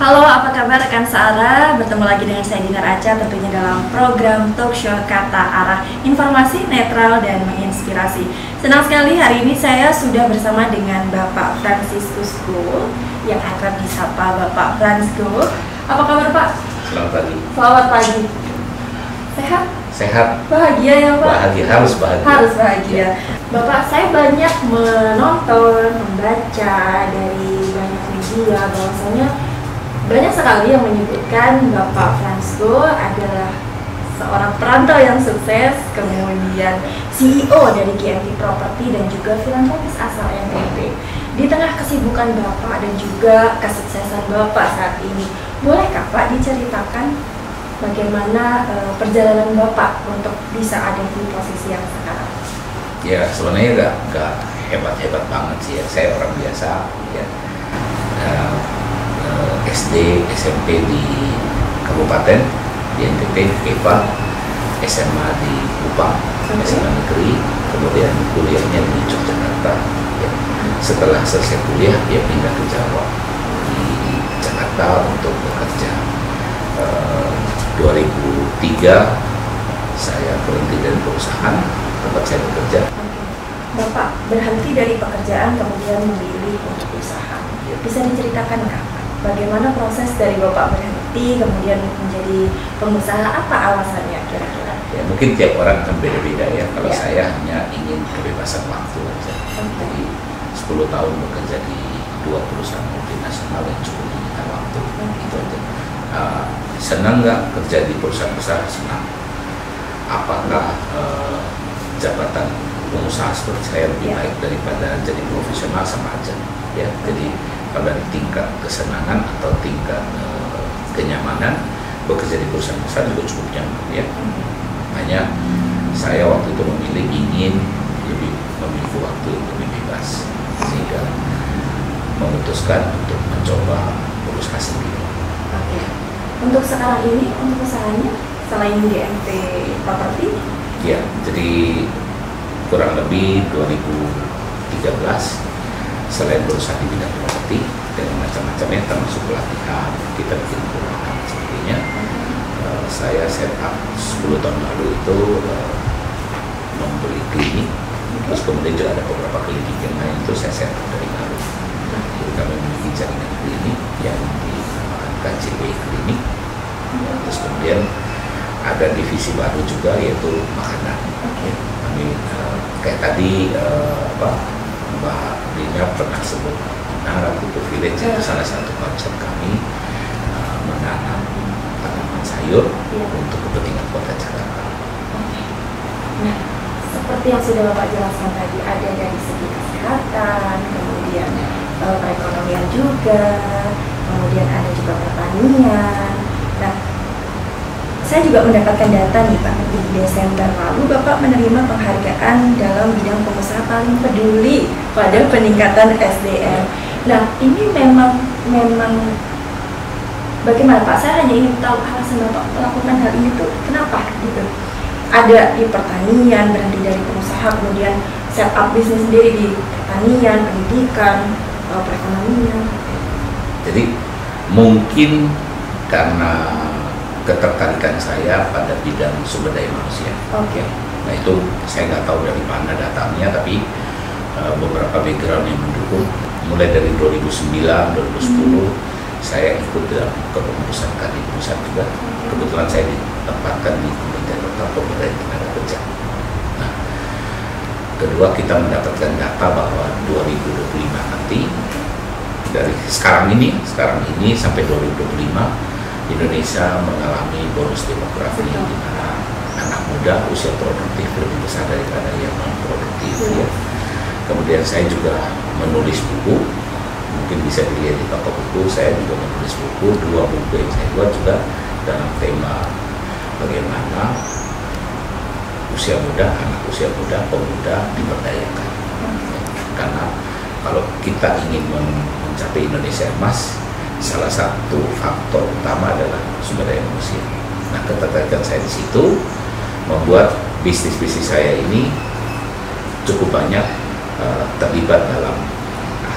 Halo, apa kabar rekan Searah? Bertemu lagi dengan saya Dinar Aca, tentunya dalam program talk show Kata Arah, informasi netral dan menginspirasi. Senang sekali hari ini saya sudah bersama dengan Bapak Franciscus Go, yang akrab disapa Bapak Frans Go. Apa kabar Pak? Selamat pagi. Selamat pagi. Sehat? Sehat. Bahagia ya Pak? Bahagia, harus bahagia. Harus bahagia. Bapak, saya banyak menonton, membaca dari banyak media bahwasanya banyak sekali yang menyebutkan Bapak Frans Go adalah seorang perantau yang sukses, kemudian CEO dari GMT Property dan juga filantropis asal NTT. Di tengah kesibukan Bapak dan juga kesuksesan Bapak saat ini, bolehkah Pak diceritakan bagaimana perjalanan Bapak untuk bisa ada di posisi yang sekarang? Ya, sebenarnya nggak hebat-hebat banget sih ya. Saya orang biasa ya. SD, SMP di Kabupaten, di NTT, KEPA, SMA di Kupang, SMA negeri, kemudian kuliahnya di Yogyakarta. Ya. Setelah selesai kuliah, dia pindah ke Jawa, di Jakarta untuk bekerja. 2003 saya berhenti dari perusahaan tempat saya bekerja. Bapak berhenti dari pekerjaan kemudian memilih untuk usaha. Bisa diceritakan Kak, bagaimana proses dari Bapak berhenti kemudian menjadi pengusaha, apa alasannya kira-kira? Ya, mungkin tiap orang akan beda-beda ya. Kalau saya hanya ingin kebebasan waktu aja. Jadi 10 tahun bekerja di 2 perusahaan multinasional yang cukup menyita waktu. Itu aja. Senang nggak kerja di perusahaan besar? Senang. Apakah jabatan pengusaha seperti saya lebih baik daripada jadi profesional? Sama aja ya. Jadi kalau dari tingkat kesenangan atau tingkat kenyamanan, bekerja di perusahaan besar juga cukup nyaman ya. Makanya saya waktu itu ingin lebih memiliki waktu yang lebih bebas, sehingga memutuskan untuk mencoba berusaha sendiri. Oke. Untuk sekarang ini, untuk usahanya selain GMT Property? Ya, jadi kurang lebih 2013 selain berusaha di bidang properti dengan macam-macamnya, termasuk pelatihan, kita bikin keuangan sebagainya. Saya set up 10 tahun lalu itu membeli klinik, terus kemudian juga ada beberapa klinik yang lain itu saya set up dari baru. Jadi kami memiliki jaringan klinik yang dinamakan KJP Klinik. Terus kemudian ada divisi baru juga yaitu makanan. Kami kayak tadi Mbak Dina pernah sebut itu village, itu salah satu konsep kami menanam tanaman sayur untuk kepentingan kota Jakarta. Nah, seperti yang sudah Bapak jelaskan tadi, ada dari segi kesehatan, kemudian perekonomian juga, kemudian ada juga pertanian. Nah, saya juga mendapatkan data nih Pak, di Desember lalu Bapak menerima penghargaan dalam bidang pengusaha paling peduli pada peningkatan SDM. Nah, ini memang bagaimana Pak? Saya hanya ingin tahu alasan Bapak melakukan hal ini tuh kenapa gitu. Ada di pertanian, berhenti dari pengusaha, kemudian set up bisnis sendiri di pertanian, pendidikan, perekonomian. Jadi mungkin karena ketertarikan saya pada bidang sumber daya manusia. Nah itu saya nggak tahu dari mana datangnya, tapi beberapa background yang mendukung. Mulai dari 2009, 2010 saya ikut dalam kepengurusan kadin pusat juga. Kebetulan saya ditempatkan di Kementerian Pemberdayaan Tenaga Kerja. Nah, kedua kita mendapatkan data bahwa 2025 nanti dari sekarang ini sampai 2025 Indonesia mengalami bonus demografi di mana anak muda usia produktif lebih besar daripada yang non produktif ya. Kemudian saya juga menulis buku, mungkin bisa dilihat di toko buku. Saya juga menulis buku, 2 buku yang saya buat juga dalam tema bagaimana anak usia muda, pemuda diberdayakan. Karena kalau kita ingin mencapai Indonesia emas, salah satu faktor utama adalah sumber daya manusia. Nah, ketertarikan saya di situ membuat bisnis saya ini cukup banyak terlibat dalam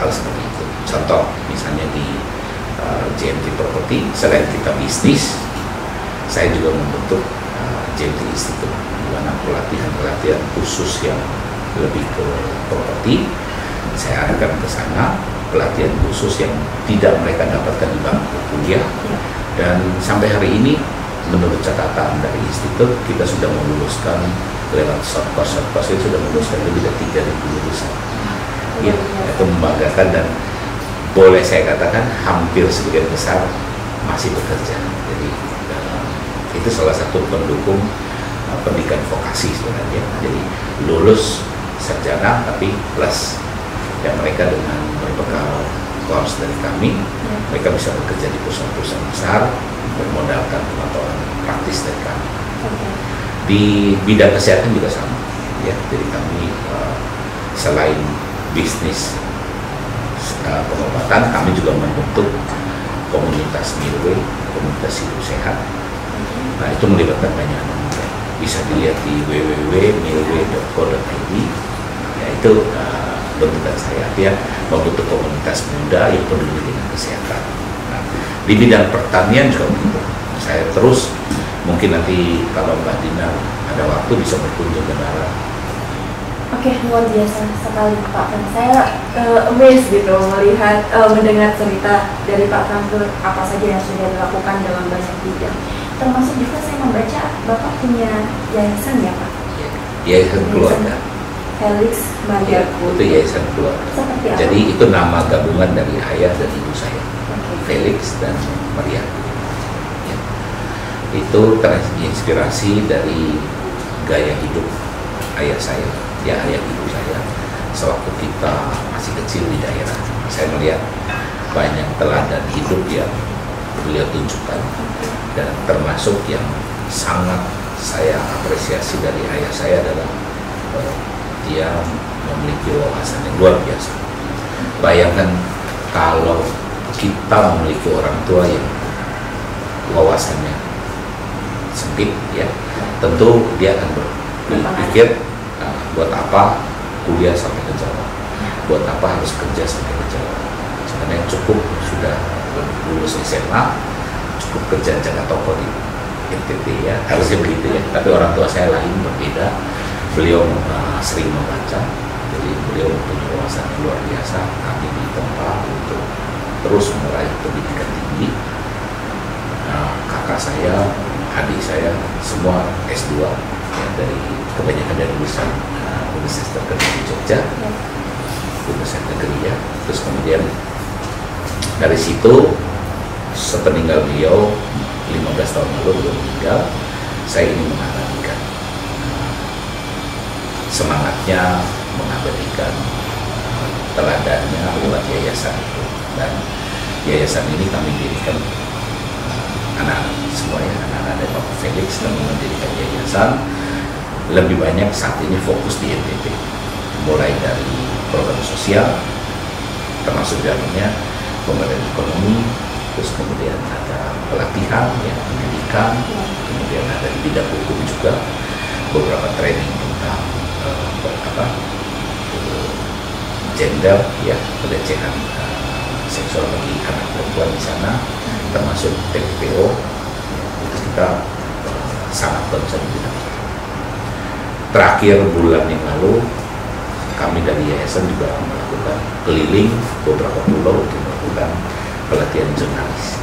hal seperti itu. Contoh misalnya di JMT Property. Selain kita bisnis, saya juga membentuk JMT Institute, di mana pelatihan khusus yang lebih ke properti saya arahkan ke sana, pelatihan khusus yang tidak mereka dapatkan di bangku kuliah. Dan sampai hari ini menurut catatan dari institut kita sudah meluluskan lewat short course itu sudah meluluskan lebih dari 3.000 lulusan. Ya, itu membanggakan dan boleh saya katakan hampir sebagian besar masih bekerja. Jadi itu salah satu pendukung pendidikan vokasi sebenarnya. Jadi lulus sarjana tapi plus ya mereka dengan berbekal course dari kami, mereka bisa bekerja di perusahaan-perusahaan besar bermodalkan pengetahuan praktis dari kami. Di bidang kesehatan juga sama, ya. Jadi kami selain bisnis pengobatan, kami juga membentuk komunitas Milway, komunitas hidup sehat. Nah itu melibatkan banyak anak muda. Bisa dilihat di www.milway.co.id. Ya itu bentukan saya, dia membentuk komunitas muda yang peduli dengan kesehatan. Nah, di bidang pertanian juga begitu. Saya terus, mungkin nanti kalau Mbak Dina ada waktu bisa berkunjung ke daerah. Oke, luar biasa sekali Pak Frans. Saya amazed gitu melihat, mendengar cerita dari Pak Frans apa saja yang sudah dilakukan dalam banyak bidang. Termasuk juga saya membaca Bapak punya yayasan ya Pak? Yayasan keluarga. Felix Mariaku. Itu yayasan keluarga. Seperti apa? Jadi itu nama gabungan dari ayah dan ibu saya, Felix dan Mariaku. Ya. Itu terinspirasi dari gaya hidup ayah saya, ya ayah ibu saya. Sewaktu kita masih kecil di daerah, saya melihat banyak teladan hidup yang beliau tunjukkan, dan termasuk yang sangat saya apresiasi dari ayah saya adalah dia memiliki wawasan yang luar biasa. Bayangkan kalau kita memiliki orang tua yang wawasannya sempit, ya, tentu dia akan berpikir buat apa kuliah sampai ke Jawa, buat apa harus kerja sampai ke Jawa. Sebenarnya cukup sudah lulus SMA, cukup kerja jaga toko di NTT, ya, harusnya begitu ya. Tapi orang tua saya lain, berbeda. Beliau sering membaca, jadi beliau mempunyai wawasan yang luar biasa. Kami ditempa untuk terus meraih pendidikan tinggi. Kakak saya, adik saya, semua S2, ya, dari kebanyakan dari Universitas Terkenal di Jogja, Universitas Negeri, ya. Terus kemudian dari situ sepeninggal beliau 15 tahun lalu beliau meninggal, saya ingin mengabadikan semangatnya, mengabadikan teladannya lewat yayasan itu. Dan yayasan ini kami dirikan anak-anak semua, ya, anak-anak dari Bapak Felix, kami mendirikan yayasan. Lebih banyak saat ini fokus di NTT, mulai dari program sosial, termasuk dalamnya pemberdayaan ekonomi, terus kemudian ada pelatihan, ya, pendidikan, kemudian ada di bidang hukum juga beberapa training tentang gender, ya, pelecehan seksual bagi anak perempuan di sana, termasuk TPO, ya, itu kita sangat concern di bidang itu. Terakhir bulan yang lalu kami dari yayasan juga melakukan keliling beberapa pulau untuk melakukan pelatihan jurnalis.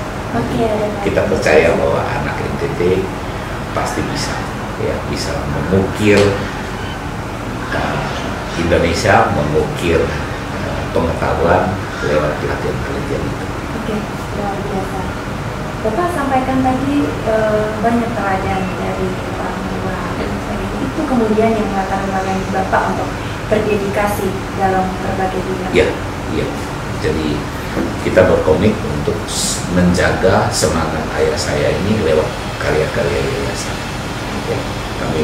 Kita percaya bahwa anak NTT pasti bisa, ya, bisa mengukir Indonesia, mengukir pengetahuan lewat pelatihan-pelatihan itu. Oke, luar biasa. Bapak sampaikan tadi banyak teladan dari orang tua dan sebagainya. Itu kemudian yang melatar belakangi Bapak untuk berdedikasi dalam berbagai bidang. Iya, iya. Jadi kita berkomit untuk menjaga semangat ayah saya ini lewat karya-karya yayasan. Ya, kami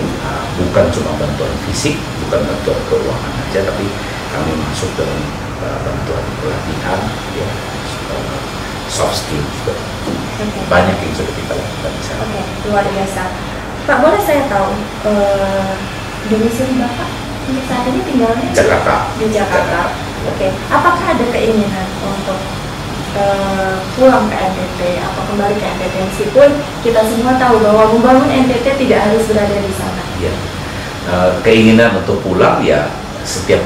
bukan cuma bantuan fisik, bukan bantuan keuangan aja, tapi kami masuk dalam bantuan pelatihan, ya, soft skill juga. Banyak yang sudah kita lakukan di sana. Oke, luar biasa. Pak, boleh saya tahu domisili Bapak untuk saat ini tinggalnya Jakarta. di Jakarta. Oke, apakah ada keinginan untuk pulang ke NTT atau kembali ke NTT, meskipun kita semua tahu bahwa membangun NTT tidak harus berada di sana. Ya. Keinginan untuk pulang ya setiap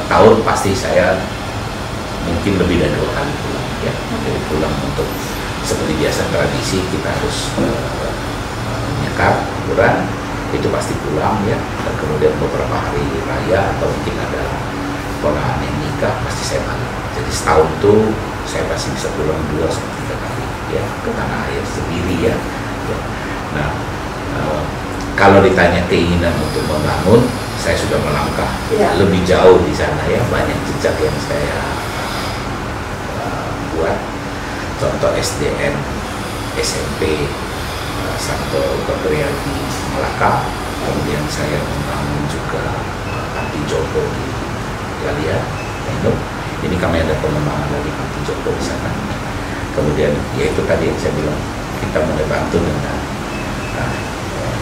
tahun pasti saya mungkin lebih dari 2 kali pulang ya. Jadi pulang untuk seperti biasa tradisi kita harus nyekar liburan itu pasti pulang ya, dan kemudian beberapa hari raya atau mungkin ada ponakan yang nikah pasti saya balik. Jadi setahun itu saya pasti bisa pulang 2-3 kali ya ke tanah air sendiri ya. Nah kalau ditanya keinginan untuk membangun, saya sudah melangkah lebih jauh di sana ya, banyak jejak yang saya buat. Contoh SDN SMP Santo Gabriel di Malaka, kemudian saya membangun juga panti jompo di Galia, ini kami ada pengembangan dari panti jompo di sana. Kemudian yaitu tadi yang saya bilang kita mulai bantu dengan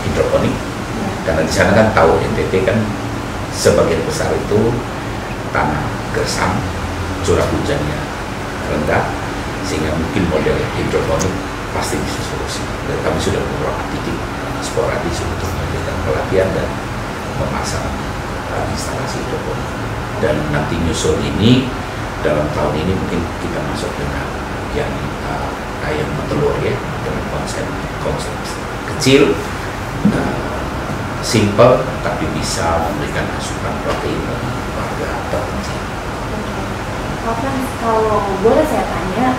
hidroponik, karena di sana kan tahu NTT kan sebagian besar itu tanah gersang, curah hujannya rendah, sehingga mungkin model hidroponik pasti bisa solusi. Dan kami sudah beberapa titik sporadis untuk memberikan pelatihan dan memasang instalasi hidroponik. Dan nanti nyusul ini dalam tahun ini mungkin kita masuk dengan yang ayam telur ya, dengan konsep kecil, simple, tapi bisa memberikan asupan protein bagi warga terpencil. Kalau boleh saya tanya,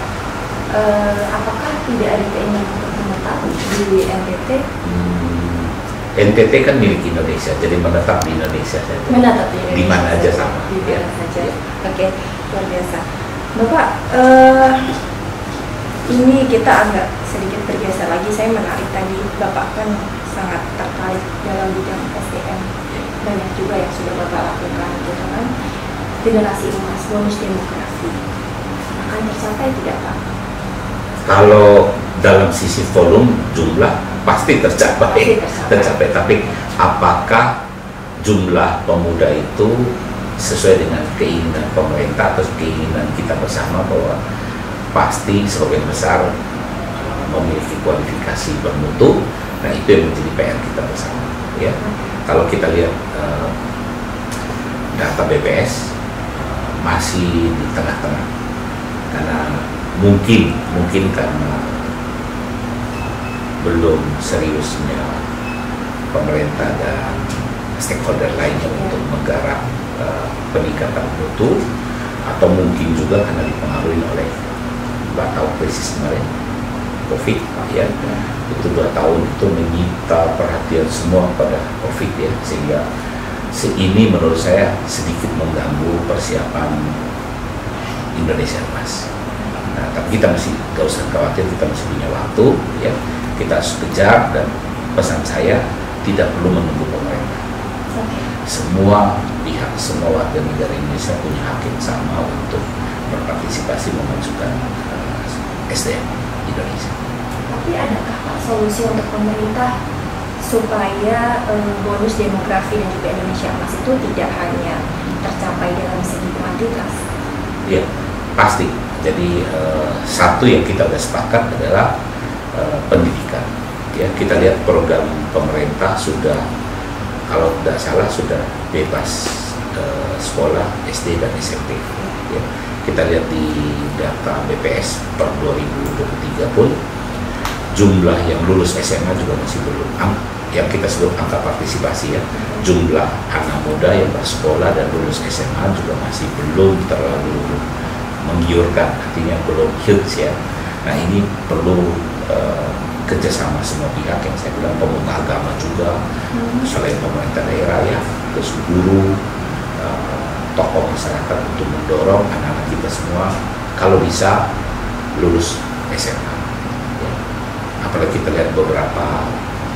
apakah tidak ada keinginan untuk menetap di NTT? NTT kan milik Indonesia, jadi menetap di Indonesia saja. Menetap di Indonesia. Di mana aja sama. Di mana saja. Oke, luar biasa. Bapak, ini kita agak sedikit bergeser lagi. Saya menarik tadi, Bapak kan sangat tertarik dalam bidang SDM. Banyak juga yang sudah Bapak lakukan, gitu kan? Generasi emas, bonus demografi. Akan tercapai tidak, Pak? Kalau dalam sisi volume jumlah pasti tercapai. Tapi apakah jumlah pemuda itu sesuai dengan keinginan pemerintah atau keinginan kita bersama, bahwa pasti sebagian besar memiliki kualifikasi bermutu. Nah itu yang menjadi PR kita bersama ya. Kalau kita lihat data BPS masih di tengah-tengah, karena mungkin karena belum seriusnya pemerintah dan stakeholder lainnya untuk menggarap peningkatan mutu, atau mungkin juga karena dipengaruhi oleh 2 tahun krisis kemarin COVID ya. Itu 2 tahun itu menyita perhatian semua pada COVID ya, sehingga ini menurut saya sedikit mengganggu persiapan Indonesia Emas. Nah, tapi kita masih gak usah khawatir, kita masih punya waktu ya, kita harus kejar. Dan pesan saya tidak perlu menunggu pemerintah. Semua pihak, semua warga negara Indonesia punya hak yang sama untuk berpartisipasi memajukan SDM Indonesia. Tapi adakah Pak solusi untuk pemerintah supaya bonus demografi dan juga Indonesia Emas itu tidak hanya tercapai dalam segi kuantitas? Ya, pasti. Jadi satu yang kita sudah sepakat adalah pendidikan. Ya, kita lihat program pemerintah sudah, kalau tidak salah sudah bebas sekolah SD dan SMP. Ya, kita lihat di data BPS per 2023 pun jumlah yang lulus SMA juga masih belum, yang kita sebut angka partisipasi ya, jumlah anak muda yang bersekolah dan lulus SMA juga masih belum terlalu menggiurkan, artinya belum huge ya. Nah ini perlu kerjasama semua pihak, yang saya bilang pemuka agama juga, selain pemerintah daerah ya, terus guru, tokoh masyarakat untuk mendorong anak-anak kita semua kalau bisa lulus SMA. Ya. Apalagi kita lihat beberapa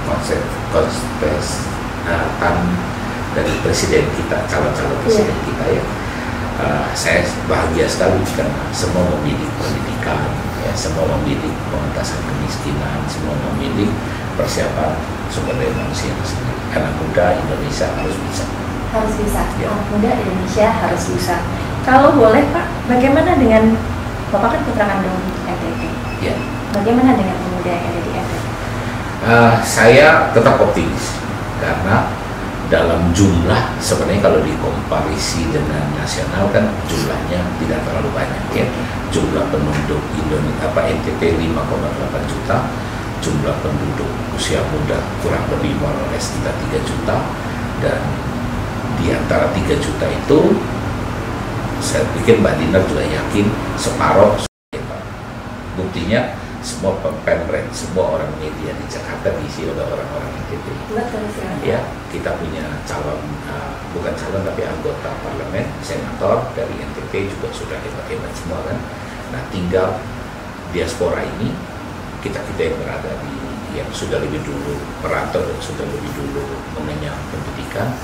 kontestan dari presiden kita, calon-calon presiden kita ya. Saya bahagia sekali karena semua memilih pendidikan, ya, semua memilih pengentasan kemiskinan, semua memilih persiapan sumber daya manusia sendiri. Anak muda Indonesia harus bisa. Harus bisa. Ya. Anak muda Indonesia harus bisa. Kalau boleh Pak, bagaimana dengan Bapak kan putra kandung NTT. Ya. Bagaimana dengan pemuda yang ada di NTT? Saya tetap optimis karena dalam jumlah sebenarnya kalau dikomparisi dengan nasional kan jumlahnya tidak terlalu banyak ya. Jumlah penduduk Indonesia NTT 5,8 juta, jumlah penduduk usia muda kurang lebih sekitar 3 juta, dan di antara 3 juta itu saya pikir Mbak Dinar juga yakin separuh. Buktinya semua pemret, semua orang media di Jakarta diisi oleh orang-orang NTT. Ya, kita punya calon, bukan calon tapi anggota parlemen, senator dari NTT juga sudah hebat-hebat semua kan. Nah, tinggal diaspora ini, kita yang berada di, yang sudah lebih dulu merantau dan sudah lebih dulu mengenyam pendidikan,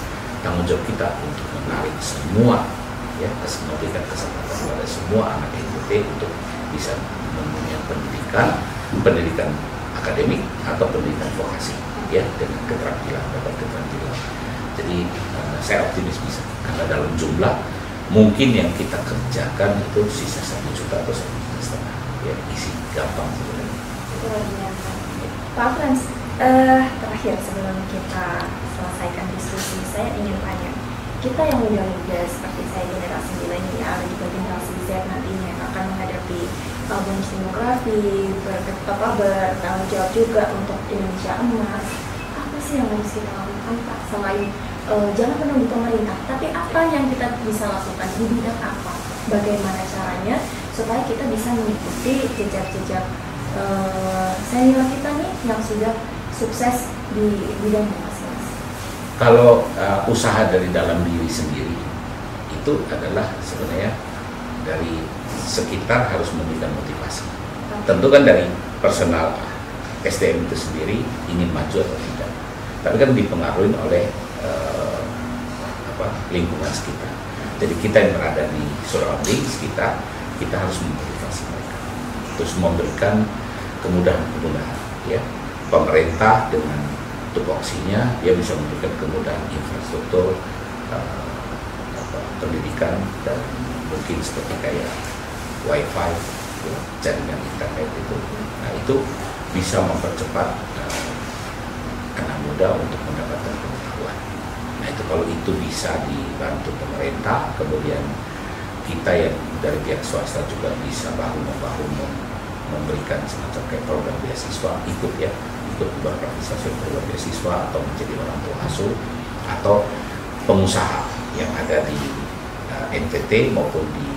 tanggung jawab kita untuk menarik semua, ya, memberikan kesempatan kepada semua anak NTT untuk bisa mengenyam pendidikan akademik atau pendidikan vokasi, ya, dengan keterampilan, dapat keterampilan. Jadi saya optimis bisa, karena dalam jumlah mungkin yang kita kerjakan itu sisa 1 juta atau 1,5 juta, ya, isi gampang sebenarnya. Pak Frans, terakhir sebelum kita selesaikan diskusi, saya ingin tanya, kita yang muda-muda seperti saya generasi milenial, juga generasi Z nantinya akan menghadapi bonus demografi, bertanggung jawab juga untuk Indonesia emas. Apa sih yang harus kita lakukan, Pak? Selain jangan menunggu pemerintah, tapi apa yang kita bisa lakukan di bidang apa? Bagaimana caranya supaya kita bisa mengikuti jejak-jejak senior kita nih yang sudah sukses di bidang masing-masing? Kalau usaha dari dalam diri sendiri itu adalah sebenarnya dari sekitar harus memberikan motivasi. Tentu kan dari personal SDM itu sendiri ingin maju atau tidak, tapi kan dipengaruhi oleh lingkungan sekitar. Jadi kita yang berada di surrounding sekitar, kita harus memotivasi mereka, terus memberikan kemudahan-kemudahan, ya. Pemerintah dengan tupoksinya dia bisa memberikan kemudahan infrastruktur, pendidikan, dan mungkin seperti kayak wifi, ya, jaringan internet itu. Nah, itu bisa mempercepat anak muda untuk mendapatkan pengetahuan. Nah, itu kalau itu bisa dibantu pemerintah, kemudian kita yang dari pihak swasta juga bisa bahu-membahu memberikan semacam kayak program beasiswa, ikut berpartisipasi program beasiswa, atau menjadi orang tua asuh, atau pengusaha yang ada di NTT maupun di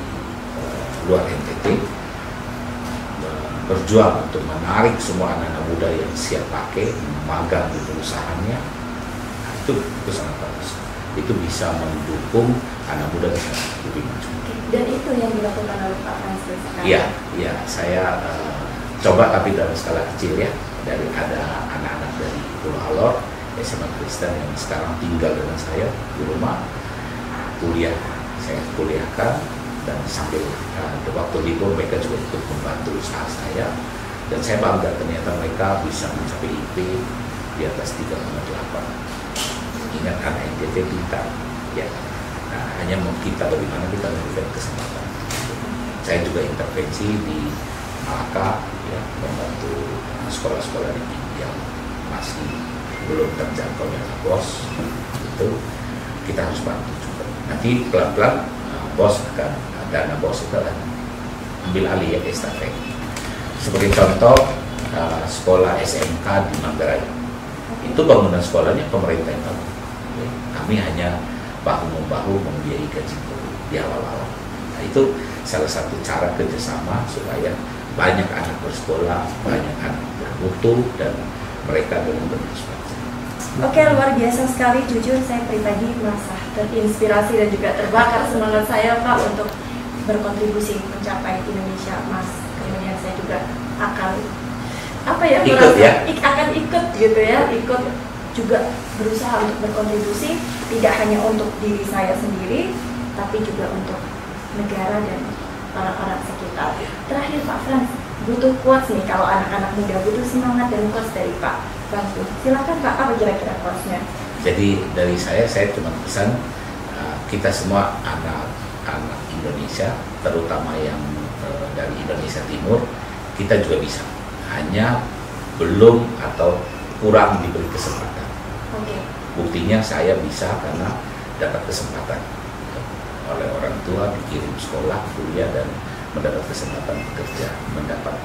luar NTT berjuang untuk menarik semua anak-anak muda yang siap pakai magang di perusahaannya. Nah, itu sangat bagus. Itu bisa mendukung anak muda yang lebih maju. Dan itu yang dilakukan oleh Pak Frans sekarang? Iya, saya coba tapi dalam skala kecil, ya. Dari ada anak-anak dari Pulau Alor, SMA Kristen yang sekarang tinggal dengan saya di rumah, saya kuliahkan, dan sambil waktu libur mereka juga ikut membantu usaha saya, dan saya bangga ternyata mereka bisa mencapai IP di atas 3,8. Ingat, anak NTT pintar, ya. Nah, hanya kita bagaimana kita memberikan kesempatan. Saya juga intervensi di Malaka, ya, membantu sekolah-sekolah yang masih belum terjangkau dana BOS, itu kita harus bantu juga. Nanti pelan-pelan BOS akan, dana BOS itu akan ambil alih, ya, estafet. Sebagai contoh, sekolah SMK di Manggarai, itu bangunan sekolahnya pemerintah yang bangun. Kami hanya bahu-membahu membiayai gaji guru di awal-awal. Nah, itu salah satu cara kerjasama supaya banyak anak bersekolah, banyak anak bermutu, dan mereka benar-benar bersekolah. Oke, luar biasa sekali. Jujur saya pribadi merasa terinspirasi dan juga terbakar semangat saya, Pak, untuk berkontribusi mencapai Indonesia Emas. Kemudian saya juga akan akan ikut gitu ya, ikut juga berusaha untuk berkontribusi, tidak hanya untuk diri saya sendiri, tapi juga untuk negara dan orang-orang sekitar. Terakhir, Pak Frans, butuh quotes nih, kalau anak-anak muda butuh semangat dan quotes dari Pak Frans. Silakan Pak, apa kira-kira quotesnya? Jadi dari saya cuma pesan kita semua anak-anak Indonesia, terutama yang dari Indonesia Timur, kita juga bisa. Hanya belum atau kurang diberi kesempatan. Buktinya saya bisa karena dapat kesempatan oleh orang tua, dikirim sekolah, kuliah, dan mendapat kesempatan bekerja, mendapat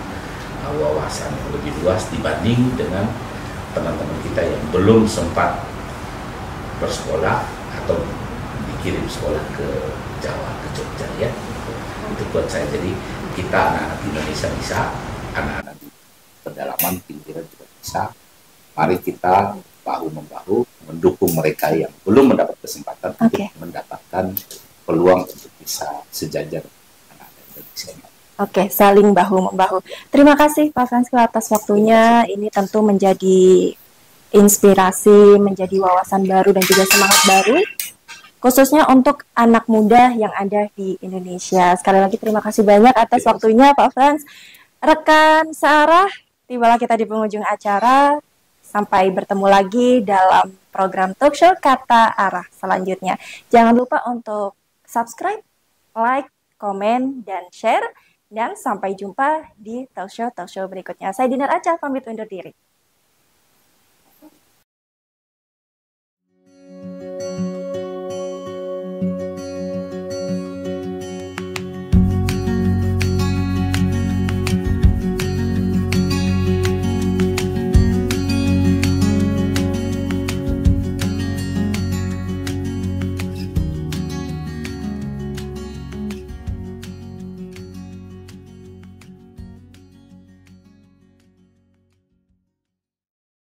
wawasan yang lebih luas dibanding dengan teman-teman kita yang belum sempat bersekolah atau dikirim sekolah ke Jawa, ke Jogja ya. Itu buat saya. Jadi kita anak-anak Indonesia bisa, anak-anak di pedalaman pinggiran juga bisa. Mari kita bahu-membahu mendukung mereka yang belum mendapat kesempatan untuk mendapatkan peluang untuk bisa sejajar anak-anak Indonesia. Oke, saling bahu-membahu. Terima kasih Pak Fransko atas waktunya. Ini tentu menjadi inspirasi, menjadi wawasan baru dan juga semangat baru, khususnya untuk anak muda yang ada di Indonesia. Sekali lagi terima kasih banyak atas waktunya Pak Frans. Rekan Sarah, tibalah kita di penghujung acara. Sampai bertemu lagi dalam program talk show Kata Arah selanjutnya. Jangan lupa untuk subscribe, like, komen, dan share. Dan sampai jumpa di talk show berikutnya. Saya Dinar Aca, pamit undur diri.